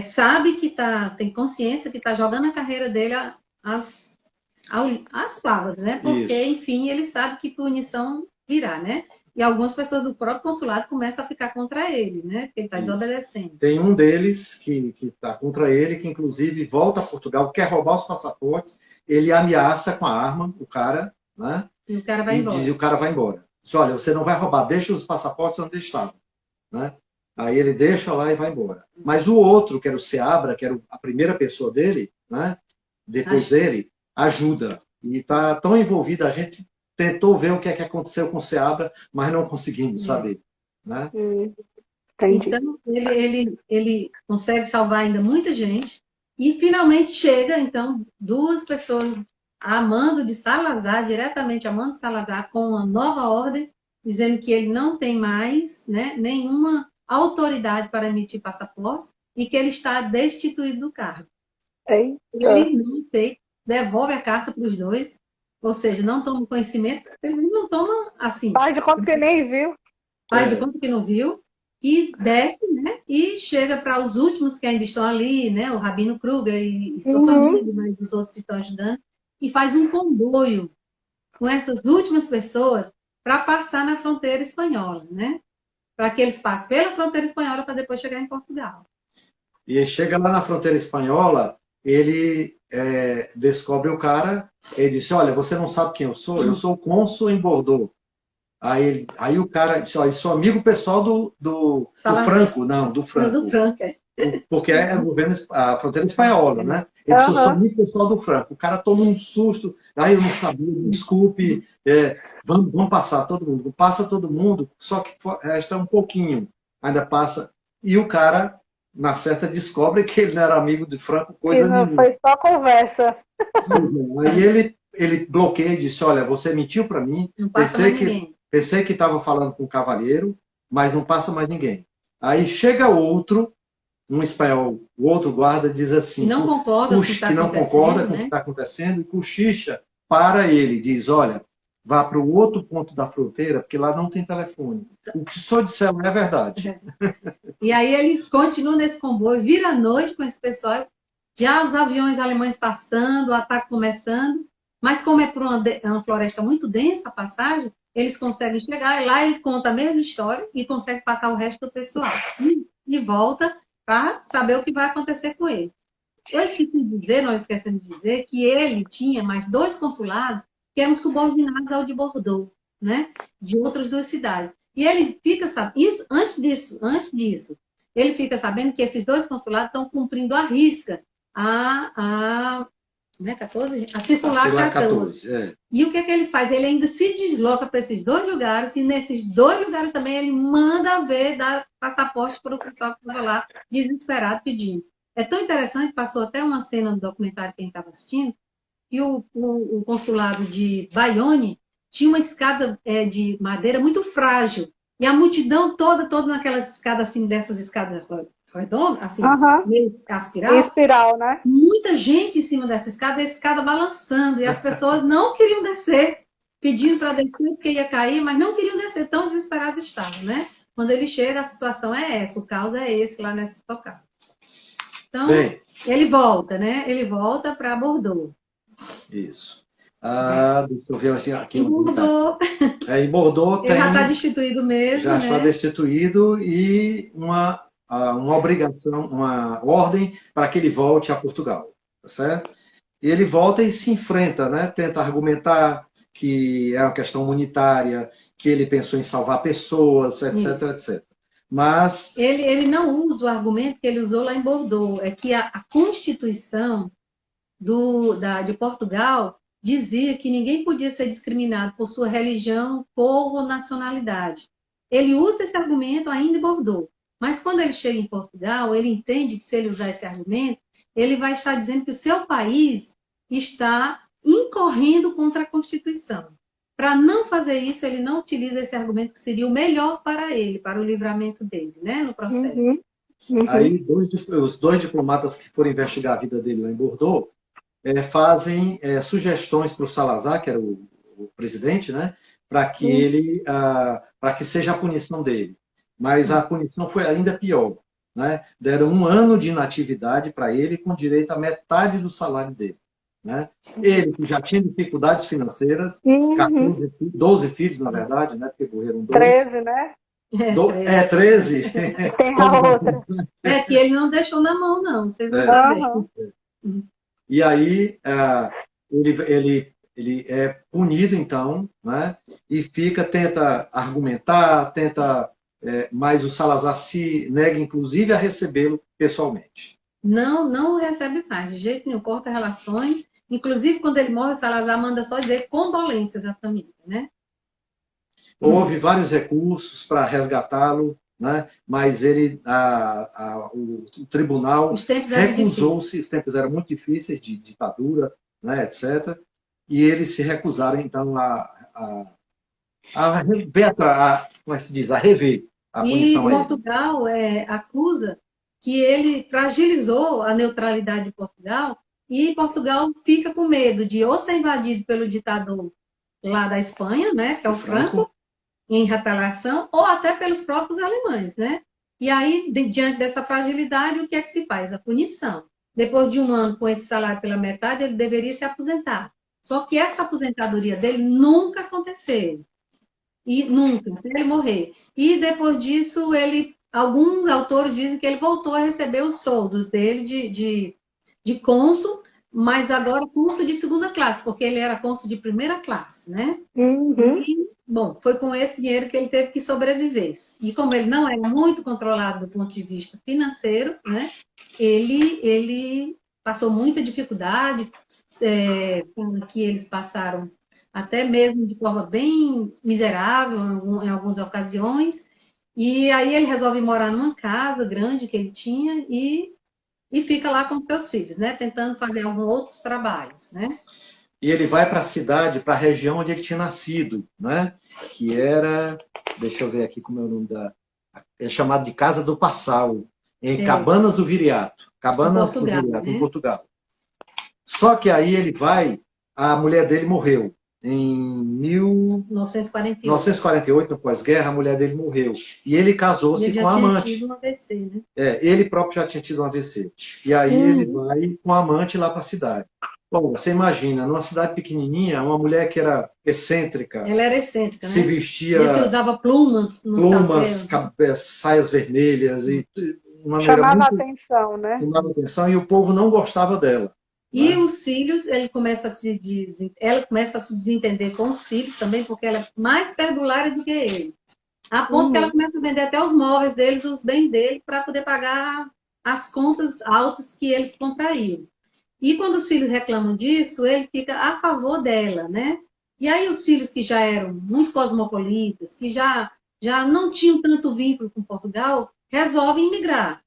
sabe que tem consciência que está jogando a carreira dele às favas, né? Porque, enfim, ele sabe que punição virá, né? E algumas pessoas do próprio consulado começam a ficar contra ele, né? Porque ele está desobedecendo. Tem um deles que está contra ele, que inclusive volta a Portugal, quer roubar os passaportes, ele ameaça com a arma o cara, né? E o cara vai embora. E o cara vai embora. Diz, olha, você não vai roubar, deixa os passaportes onde estavam, né? Aí ele deixa lá e vai embora. Mas o outro, que era o Seabra, que era a primeira pessoa dele, né? Depois dele, ajuda. E está tão envolvido, a gente tentou ver o que é que aconteceu com o Seabra, mas não conseguimos saber. Né? Então, ele consegue salvar ainda muita gente e finalmente chega, então, 2 pessoas a mando de Salazar, diretamente a mando de Salazar, com uma nova ordem, dizendo que ele não tem mais, né, nenhuma autoridade para emitir passaportes e que ele está destituído do cargo. Ele não aceita, devolve a carta para os 2, ou seja, não toma conhecimento, ele não toma assim. Faz de conta que nem viu. Faz de conta que não viu, e desce, né? E chega para os últimos que ainda estão ali, né? O Rabino Kruger e sua família, mas os outros que estão ajudando, e faz um comboio com essas últimas pessoas para passar na fronteira espanhola, né? Para que eles passem pela fronteira espanhola para depois chegar em Portugal. E chega lá na fronteira espanhola, ele descobre o cara, ele disse, olha, você não sabe quem eu sou o cônsul em Bordeaux. Aí o cara disse, olha, sou amigo pessoal do Franco. Não, do Franco. Não, do Franco, Porque é o governo, a fronteira espanhola, né? Ele disse, sou amigo pessoal do Franco. O cara toma um susto, aí eu não sabia, desculpe, vamos passar todo mundo. Passa todo mundo, só que resta um pouquinho, ainda passa. E o cara, na certa, descobre que ele não era amigo de Franco, coisa nenhuma. Foi só conversa. Aí ele bloqueia e disse, olha, você mentiu para mim, não passa mais ninguém. Pensei que estava falando com um cavalheiro, mas não passa mais ninguém. Aí chega outro, um espanhol, o outro guarda diz assim, não concorda com o que está acontecendo, e cochicha para ele, diz, olha, vá para o outro ponto da fronteira, porque lá não tem telefone. O que só disser é verdade. E aí ele continua nesse comboio, vira a noite com esse pessoal, já os aviões alemães passando, o ataque começando, mas como é por uma floresta muito densa a passagem, eles conseguem chegar, e lá ele conta a mesma história e consegue passar o resto do pessoal. E volta para saber o que vai acontecer com ele. Nós esquecemos de dizer que ele tinha mais 2 consulados que eram subordinados ao de Bordeaux, né? De outras 2 cidades. E ele fica sabendo, antes disso, ele fica sabendo que esses 2 consulados estão cumprindo à risca não é 14? A circular 14. E o que ele faz? Ele ainda se desloca para esses 2 lugares, e nesses 2 lugares também ele manda dar passaporte para o pessoal que estava lá, desesperado, pedindo. É tão interessante, passou até uma cena no documentário que a gente estava assistindo, que o consulado de Bayonne tinha uma escada de madeira muito frágil, e a multidão toda naquelas escadas, assim, dessas escadas redonda, assim, meio espiral, né? Muita gente em cima dessa escada, a escada balançando, e as pessoas não queriam descer, pedindo para descer porque ia cair, mas não queriam descer, tão desesperados estavam, né? Quando ele chega, a situação é essa, o caos é esse lá nessa tocada. Então, ele volta, né? Ele volta para Bordeaux. Isso. Deixa eu ver aqui. Em Bordeaux. Em Bordeaux ele já está destituído mesmo, já está destituído, e uma obrigação, uma ordem para que ele volte a Portugal, tá certo? E ele volta e se enfrenta, né? Tenta argumentar que é uma questão humanitária, que ele pensou em salvar pessoas, etc, etc. Mas ele não usa o argumento que ele usou lá em Bordeaux, é que a Constituição de Portugal dizia que ninguém podia ser discriminado por sua religião, cor ou nacionalidade. Ele usa esse argumento ainda em Bordeaux. Mas quando ele chega em Portugal, ele entende que se ele usar esse argumento, ele vai estar dizendo que o seu país está incorrendo contra a Constituição. para não fazer isso, ele não utiliza esse argumento que seria o melhor para ele, para o livramento dele, né, no processo. Aí, os dois diplomatas que foram investigar a vida dele lá em Bordeaux fazem sugestões para o Salazar, que era o presidente, né, para que para que seja a punição dele. Mas a punição foi ainda pior, né? Deram 1 ano de inatividade para ele, com direito a metade do salário dele, né? Ele que já tinha dificuldades financeiras, 12 filhos, na verdade, né? Porque morreram 2. 13, né? 13. Tem a outra. Que ele não deixou na mão, não, vocês não sabem. E aí, ele é punido, então, né? E tenta argumentar, mas o Salazar se nega, inclusive, a recebê-lo pessoalmente. Não recebe mais, de jeito nenhum, corta relações. Inclusive, quando ele morre, o Salazar manda só dizer condolências à família, né? Houve vários recursos para resgatá-lo, né? Mas o tribunal recusou-se, os tempos eram muito difíceis, de ditadura, né, etc. E eles se recusaram, então, a como se diz, a rever a punição. E Portugal acusa que ele fragilizou a neutralidade de Portugal, e Portugal fica com medo de ou ser invadido pelo ditador lá da Espanha, né, que é o Franco, em retaliação, ou até pelos próprios alemães, né? E aí, diante dessa fragilidade, o que é que se faz? A punição. Depois de 1 ano com esse salário pela metade, ele deveria se aposentar. Só que essa aposentadoria dele nunca aconteceu. E nunca, até ele morrer. E depois disso, alguns autores dizem que ele voltou a receber os soldos dele de cônsul, mas agora cônsul de 2ª classe, porque ele era cônsul de 1ª classe, né? E, bom, foi com esse dinheiro que ele teve que sobreviver. E como ele não era muito controlado do ponto de vista financeiro, né? Ele passou muita dificuldade, que eles passaram até mesmo de forma bem miserável em algumas ocasiões. E aí ele resolve morar numa casa grande que ele tinha e fica lá com os seus filhos, né? Tentando fazer alguns outros trabalhos, né? E ele vai para a cidade, para a região onde ele tinha nascido, né? Que era, deixa eu ver aqui como é o nome é chamado de Casa do Passau, em Cabanas do Viriato. Cabanas do Viriato, em Portugal. Só que aí ele a mulher dele morreu. Em 1948, no pós-guerra, a mulher dele morreu. E ele casou-se com a amante. Ele já tinha tido um AVC, né? Ele próprio já tinha tido um AVC. E aí ele vai com a amante lá para a cidade. Bom, você imagina, numa cidade pequenininha, uma mulher que era excêntrica. Ela era excêntrica, se né? vestia... Ele que usava plumas no saias vermelhas. E chamava atenção, né? Chamava atenção e o povo não gostava dela. E os filhos, ela começa a se desentender com os filhos também, porque ela é mais perdulária do que ele. A ponto que ela começa a vender até os móveis deles, os bens dele, para poder pagar as contas altas que eles contraíram. E quando os filhos reclamam disso, ele fica a favor dela, né? E aí os filhos que já eram muito cosmopolitas, que já não tinham tanto vínculo com Portugal, resolvem emigrar.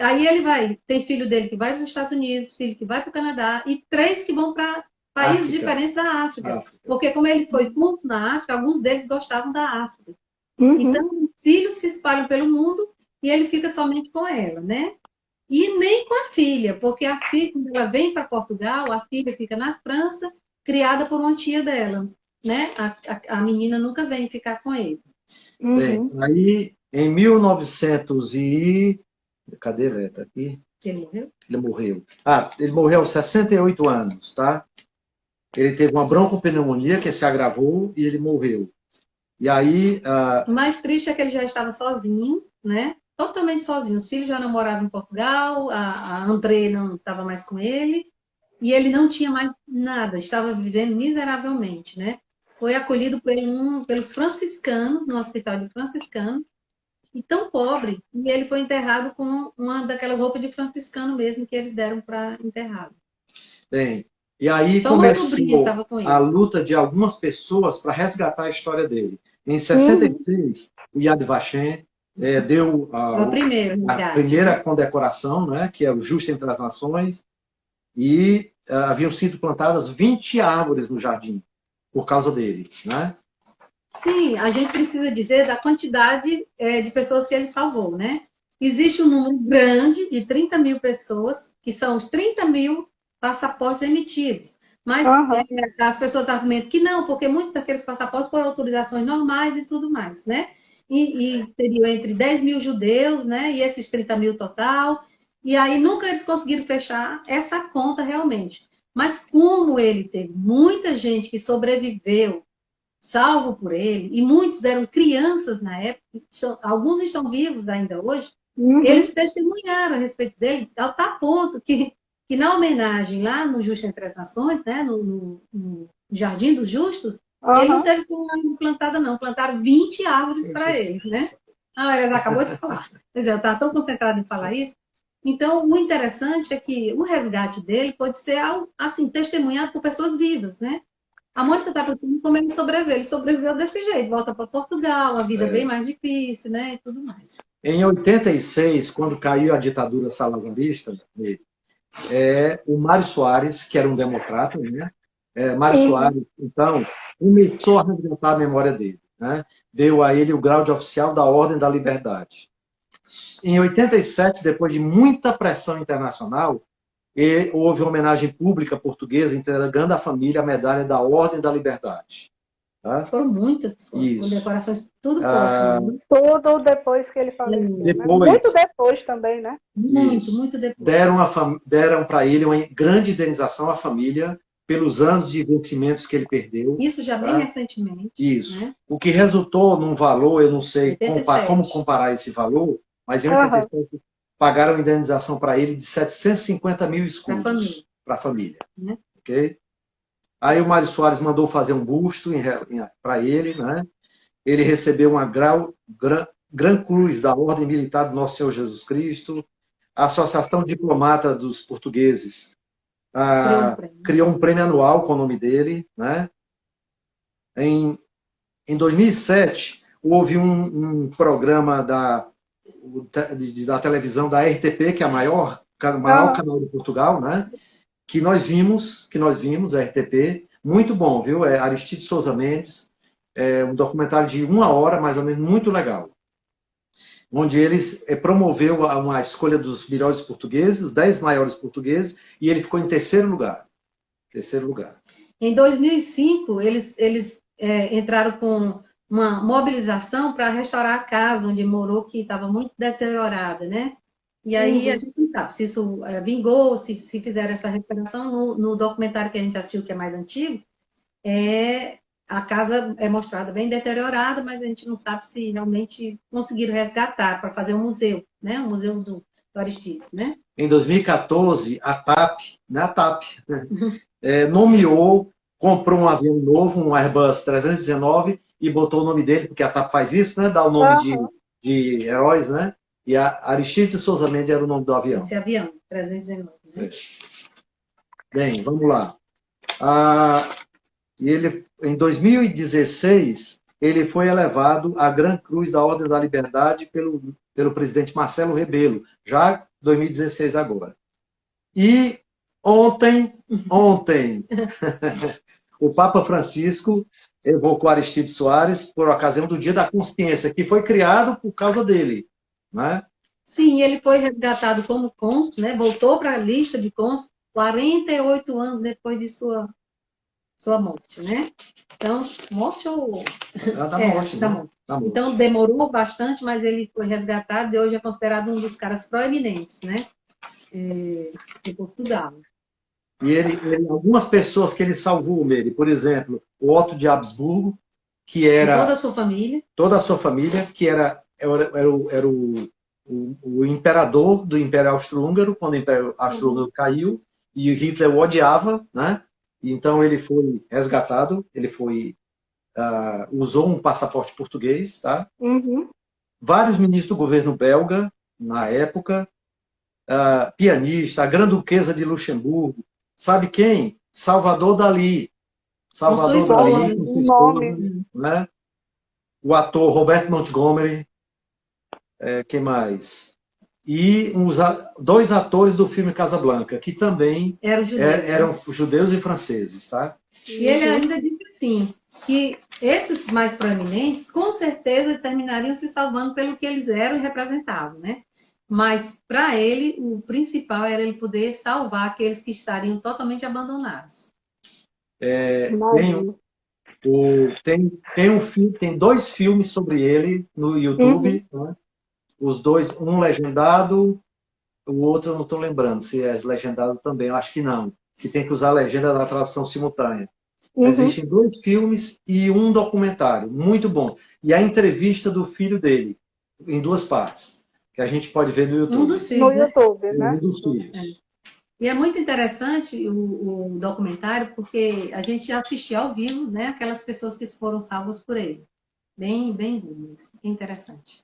Aí ele tem filho dele que vai para os Estados Unidos, filho que vai para o Canadá, e 3 que vão para países diferentes da África. Porque como ele foi curto na África, alguns deles gostavam da África. Então, os filhos se espalham pelo mundo e ele fica somente com ela, né? E nem com a filha, porque a filha, quando ela vem para Portugal, a filha fica na França, criada por uma tia dela, né? A menina nunca vem ficar com ele. Bem, aí, em 1900 Cadê ele? Está aqui? Ele morreu? Ele morreu. Ele morreu aos 68 anos, tá? Ele teve uma broncopneumonia que se agravou e ele morreu. E aí... O mais triste é que ele já estava sozinho, né? Totalmente sozinho. Os filhos já não moravam em Portugal, a André não estava mais com ele, e ele não tinha mais nada, estava vivendo miseravelmente, né? Foi acolhido pelos franciscanos, no hospital de franciscanos, e tão pobre, e ele foi enterrado com uma daquelas roupas de franciscano mesmo que eles deram para enterrado. Bem, e aí começou a luta de algumas pessoas para resgatar a história dele. Em 66, o Yad Vashem deu a primeira condecoração, né, que é o Justo entre as Nações, e haviam sido plantadas 20 árvores no jardim. por causa dele, né? Sim, a gente precisa dizer da quantidade de pessoas que ele salvou, né? Existe um número grande de 30 mil pessoas, que são os 30 mil passaportes emitidos. Mas as pessoas argumentam que não, porque muitos daqueles passaportes foram autorizações normais e tudo mais, né? E teriam entre 10 mil judeus, né? E esses 30 mil total. E aí nunca eles conseguiram fechar essa conta realmente. Mas como ele teve muita gente que sobreviveu, salvo por ele, e muitos eram crianças na época, alguns estão vivos ainda hoje, eles testemunharam a respeito dele, a tal ponto que na homenagem lá no Justo Entre as Nações, né, no Jardim dos Justos, ele não teve uma árvore plantada, não, plantaram 20 árvores para ele, né? Ah, eles acabou de falar. Pois é, eu estava tão concentrada em falar isso. Então, o interessante é que o resgate dele pode ser, assim, testemunhado por pessoas vivas, né? A Mônica está perguntando como ele sobreviveu. Ele sobreviveu desse jeito, volta para Portugal, a vida bem mais difícil, né? E tudo mais. Em 86, quando caiu a ditadura salazarista, o Mário Soares, que era um democrata, né? Mário Soares, então, começou a resgatar a memória dele, né? Deu a ele o grau de oficial da Ordem da Liberdade. Em 87, depois de muita pressão internacional, houve uma homenagem pública portuguesa entregando à família a medalha da Ordem da Liberdade. Tá? Foram muitas condecorações, tudo póstumo. Tudo depois que ele faleceu. Depois, né? Muito depois também, né? Muito depois. Deram para ele uma grande indenização à família pelos anos de vencimentos que ele perdeu. Isso já bem recentemente. Isso. Né? O que resultou num valor, eu não sei como comparar esse valor, mas em 87 pagaram indenização para ele de 750 mil escudos para a família. Ok? Aí o Mário Soares mandou fazer um busto para ele, né? Ele recebeu uma Gran Cruz da Ordem Militar do Nosso Senhor Jesus Cristo. A Associação Diplomata dos Portugueses criou um prêmio anual com o nome dele, né? Em 2007, houve um programa da televisão da RTP, que é o maior canal de Portugal, né? Que nós vimos, a RTP, muito bom, viu? É Aristides Sousa Mendes, um documentário de 1 hora, mais ou menos, muito legal. Onde eles promoveu uma escolha dos melhores portugueses, os 10 maiores portugueses, e ele ficou em terceiro lugar. Em 2005, eles entraram com uma mobilização para restaurar a casa onde morou, que estava muito deteriorada, né? E aí a gente não sabe se isso vingou, se fizeram essa recuperação. No documentário que a gente assistiu, que é mais antigo, a casa é mostrada bem deteriorada, mas a gente não sabe se realmente conseguiram resgatar para fazer um museu, né? Um museu do Aristides, né? Em 2014, a TAP nomeou, comprou um avião novo, um Airbus 319, e botou o nome dele, porque a TAP faz isso, né? Dá o nome de heróis, né? E a Aristides Sousa Mendes era o nome do avião. Esse avião, 319, né? Bem, vamos lá. Em 2016, ele foi elevado à Gran Cruz da Ordem da Liberdade pelo presidente Marcelo Rebelo, já 2016 agora. E ontem, o Papa Francisco evocou Aristides Soares por ocasião do Dia da Consciência, que foi criado por causa dele. Né? Sim, ele foi resgatado como cônsul, né? Voltou para a lista de cônsul 48 anos depois de sua morte, né? Então, morte ou... Da morte. Então, demorou bastante, mas ele foi resgatado e hoje é considerado um dos caras proeminentes, né? De Portugal. E algumas pessoas que ele salvou, por exemplo, o Otto de Habsburgo, que era... Toda a sua família. Toda a sua família, que era o imperador do Império Austro-Húngaro, quando o Império Austro-Húngaro caiu, e Hitler o odiava, né? Então ele foi resgatado, ele usou um passaporte português, tá? Vários ministros do governo belga, na época, pianista, a Grã-Duquesa de Luxemburgo, sabe quem? Salvador Dalí. Salvador Dalí, um nome. Né? O ator Robert Montgomery, quem mais? E 2 atores do filme Casablanca, que também eram judeus e franceses, tá? E ele ainda disse sim, que esses mais proeminentes, com certeza, terminariam se salvando pelo que eles eram e representavam, né? Mas, para ele, o principal era ele poder salvar aqueles que estariam totalmente abandonados. Imagino. Tem dois filmes sobre ele no YouTube, né? Os dois, um legendado, o outro eu não estou lembrando se é legendado também, eu acho que não, que tem que usar a legenda da tradução simultânea. Existem dois filmes e um documentário, muito bons. E a entrevista do filho dele, em duas partes, que a gente pode ver no YouTube. Um dos filhos, no YouTube, Um né? dos filhos. E é muito interessante o documentário, porque a gente assistiu ao vivo, né? Aquelas pessoas que foram salvas por ele. Bem, bem interessante.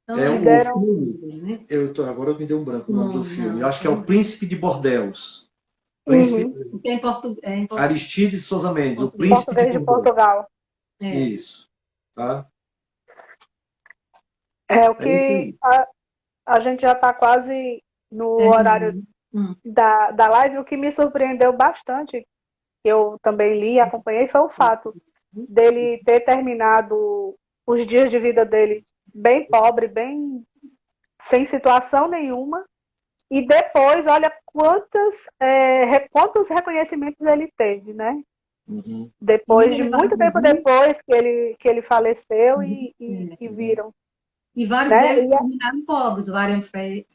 Então, O filme, né? Agora me deu um branco o nome do filme. Eu acho que é O Príncipe de Bordeus. Príncipe, que é em português. Aristides Souza Mendes, o Português Príncipe de Portugal. Isso. Tá? É o que a gente já está quase no horário da live. O que me surpreendeu bastante, que eu também li e acompanhei, foi o fato dele ter terminado os dias de vida dele bem pobre, bem sem situação nenhuma. E depois, olha quantos reconhecimentos ele teve, né? Depois de muito tempo depois que ele faleceu e viram. E vários deles terminaram pobres, o Warren Fry.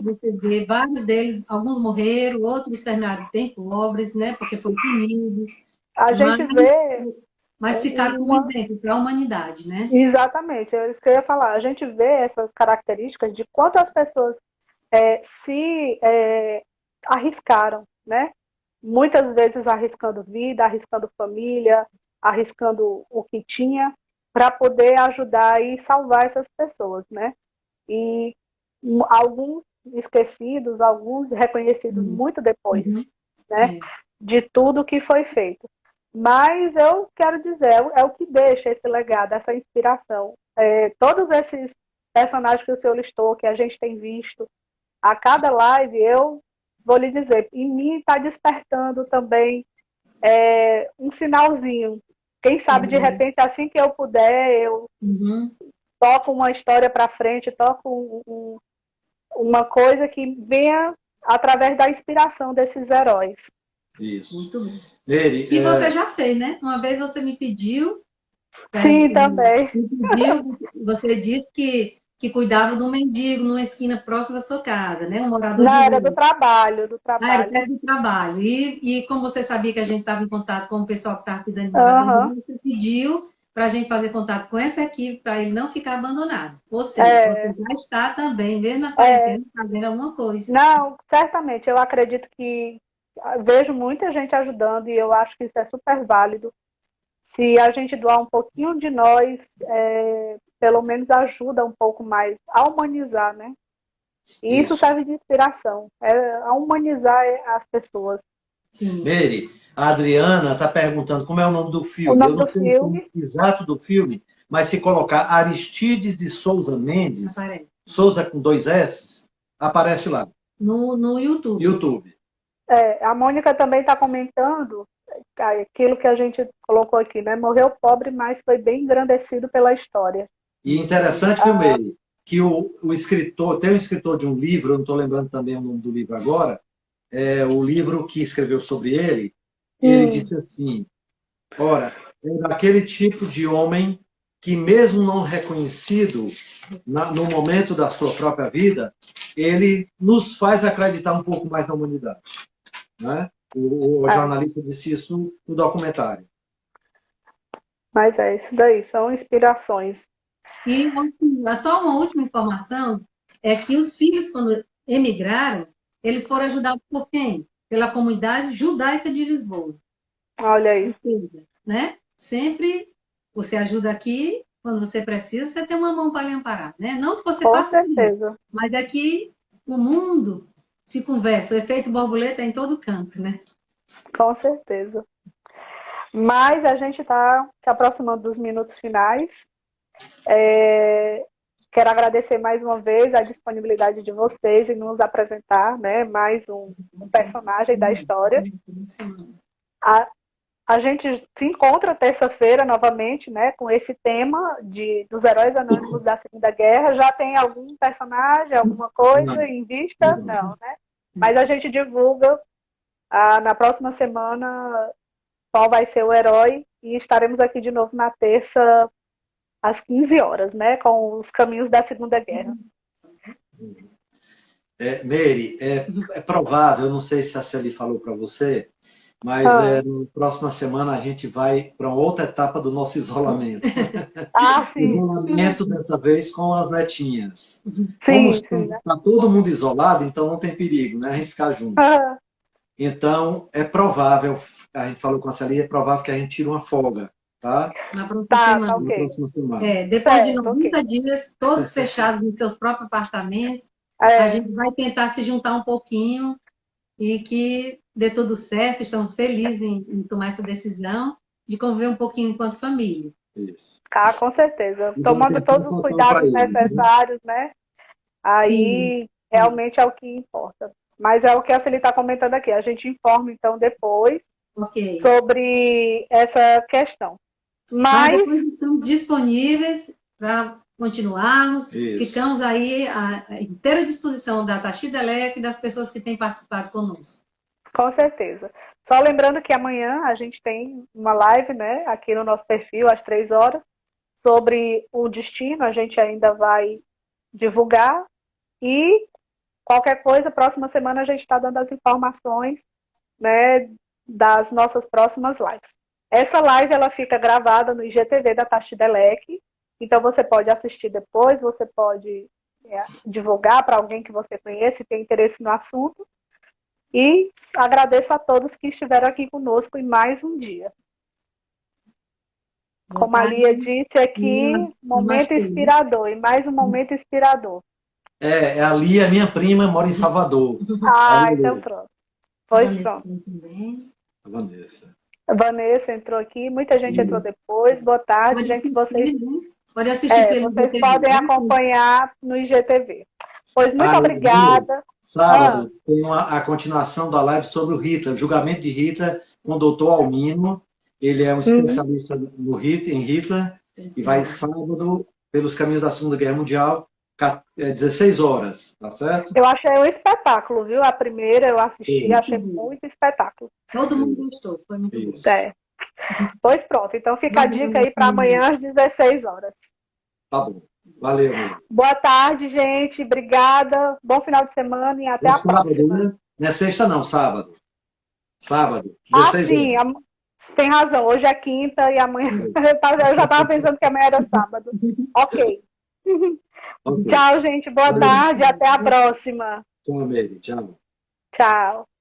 Você vê vários deles, alguns morreram, outros terminaram bem pobres, né? Porque foram punidos. A gente vê. Mas ficaram como exemplo para a humanidade, né? Exatamente, é isso que eu ia falar. A gente vê essas características de quantas pessoas se arriscaram, né? Muitas vezes arriscando vida, arriscando família, arriscando o que tinha para poder ajudar e salvar essas pessoas, né? E alguns esquecidos, alguns reconhecidos muito depois, né? De tudo que foi feito. Mas eu quero dizer, é o que deixa esse legado, essa inspiração. Todos esses personagens que o senhor listou, que a gente tem visto, a cada live, eu vou lhe dizer, em mim está despertando também um sinalzinho. Quem sabe, de repente, assim que eu puder, eu toco uma história para frente, toco uma coisa que venha através da inspiração desses heróis. Isso. Muito bom. E você já fez, né? Uma vez você me pediu. Sim, também. Você disse que cuidava de um mendigo numa esquina próxima da sua casa, né? Um morador Não, de era rua. do trabalho. Era perto do trabalho. E como você sabia que a gente estava em contato com o pessoal que estava cuidando de morador de rua, você pediu para a gente fazer contato com essa equipe para ele não ficar abandonado. Ou seja, você já está também, mesmo na quarentena, fazendo alguma coisa. Não, certamente. Eu acredito que vejo muita gente ajudando e eu acho que isso é super válido. Se a gente doar um pouquinho de nós, pelo menos ajuda um pouco mais a humanizar, né? E isso serve de inspiração, a humanizar as pessoas. Sim. Mary, a Adriana está perguntando como é o nome do filme. O nome do filme. O nome exato do filme, mas se colocar Aristides de Souza Mendes, Souza com 2 S, aparece lá. No YouTube. A Mônica também está comentando aquilo que a gente colocou aqui, né? Morreu pobre, mas foi bem engrandecido pela história. E interessante, viu, Mary, que o escritor, tem um escritor de um livro, eu não estou lembrando também o nome do livro agora, o livro que escreveu sobre ele, ele disse assim, ora, é daquele tipo de homem que mesmo não reconhecido no momento da sua própria vida, ele nos faz acreditar um pouco mais na humanidade. Né? O jornalista disse isso no documentário. Mas é isso daí, são inspirações. E só uma última informação, é que os filhos, quando emigraram, eles foram ajudados por quem? Pela comunidade judaica de Lisboa. Olha aí. Né? Sempre você ajuda aqui, quando você precisa, você tem uma mão para lhe amparar. Né? Não que você faça isso, mas é que o mundo se conversa. O efeito borboleta é em todo canto, né? Com certeza. Mas a gente está se aproximando dos minutos finais. Quero agradecer mais uma vez a disponibilidade de vocês em nos apresentar, né, mais um personagem da história. a gente se encontra terça-feira novamente, né, com esse tema dos heróis anônimos da Segunda Guerra. Já tem algum personagem, alguma coisa em vista? Não, né? Mas a gente divulga na próxima semana qual vai ser o herói e estaremos aqui de novo na terça às 15 horas, né, com os caminhos da Segunda Guerra. Meire, é provável, eu não sei se a Celi falou para você, mas na próxima semana a gente vai para outra etapa do nosso isolamento. Sim. Isolamento dessa vez com as netinhas. Sim, Como está todo mundo isolado, então não tem perigo, né? A gente ficar junto. Então, é provável, a gente falou com a Celi, é provável que a gente tire uma folga, tá? Na próxima semana. Okay. Na próxima semana. Depois de 90 dias, todos fechados em seus próprios apartamentos, a gente vai tentar se juntar um pouquinho e que dê tudo certo. Estamos felizes em tomar essa decisão de conviver um pouquinho enquanto família. Isso. Com certeza. Tomando todos os cuidados necessários, né? Aí, realmente é o que importa. Mas é o que a Celi está comentando aqui. A gente informa, então, depois sobre essa questão. Mas depois estamos disponíveis para continuarmos. Isso. Ficamos aí à inteira disposição da Tachidelec e das pessoas que têm participado conosco. Com certeza. Só lembrando que amanhã a gente tem uma live, né, aqui no nosso perfil, às 3 horas, sobre o destino. A gente ainda vai divulgar. E qualquer coisa, próxima semana a gente está dando as informações, né, das nossas próximas lives. Essa live ela fica gravada no IGTV da Tachidelec, então você pode assistir depois, você pode divulgar para alguém que você conhece e tem interesse no assunto. E agradeço a todos que estiveram aqui conosco em mais um dia. Como a Lia disse aqui, momento inspirador, e mais um momento inspirador. A Lia, minha prima, mora em Salvador. Então pronto. Pois pronto. A Vanessa. A Vanessa entrou aqui, muita gente entrou depois. Boa tarde, gente. Vocês podem acompanhar no IGTV. Pois muito obrigada. Sábado tem a continuação da live sobre o Hitler, o julgamento de Hitler com o doutor Almino. Ele é um especialista em Hitler e vai sábado pelos caminhos da Segunda Guerra Mundial, 16 horas, tá certo? Eu achei um espetáculo, viu? A primeira eu assisti, achei muito espetáculo. Todo mundo gostou, foi muito bom. Pois pronto, então fica a dica aí para amanhã às 16 horas. Tá bom. Valeu, amigo. Boa tarde, gente. Obrigada. Bom final de semana e até a próxima. Né? Não é sexta, não, sábado. Sábado, 16 horas. Tem razão. Hoje é quinta e amanhã. Eu já estava pensando que amanhã era sábado. Ok. Tchau, gente. Boa tarde. Até a próxima. Tchau, amigo. Tchau. Tchau.